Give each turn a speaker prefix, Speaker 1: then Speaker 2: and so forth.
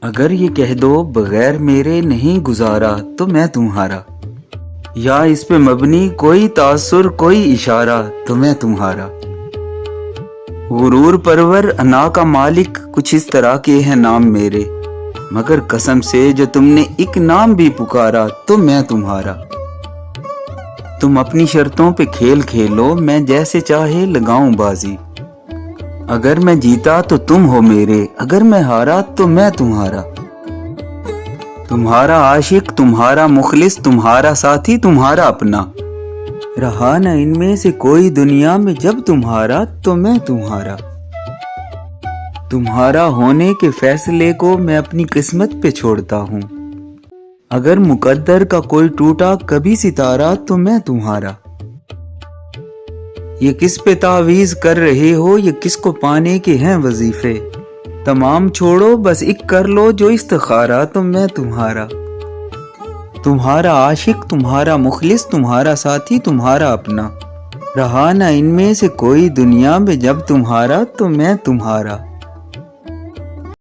Speaker 1: اگر یہ کہہ دو بغیر میرے نہیں گزارا تو میں تمہارا، یا اس پہ مبنی کوئی تاثر کوئی اشارہ تو میں تمہارا۔ غرور پرور انا کا مالک کچھ اس طرح کے ہیں نام میرے، مگر قسم سے جو تم نے ایک نام بھی پکارا تو میں تمہارا۔ تم اپنی شرطوں پہ کھیل کھیلو، میں جیسے چاہے لگاؤں بازی، اگر میں جیتا تو تم ہو میرے، اگر میں ہارا تو میں تمہارا۔ تمہارا عاشق، تمہارا مخلص، تمہارا ساتھی، تمہارا اپنا، رہا نہ ان میں سے کوئی دنیا میں جب تمہارا تو میں تمہارا۔ تمہارا ہونے کے فیصلے کو میں اپنی قسمت پہ چھوڑتا ہوں، اگر مقدر کا کوئی ٹوٹا کبھی ستارہ تو میں تمہارا۔ یہ کس پہ تعویذ کر رہے ہو، یہ کس کو پانے کے ہیں وظیفے، تمام چھوڑو بس ایک کر لو جو استخارہ تو میں تمہارا۔ تمہارا عاشق، تمہارا مخلص، تمہارا ساتھی، تمہارا اپنا، رہا نہ ان میں سے کوئی دنیا میں جب تمہارا تو میں تمہارا۔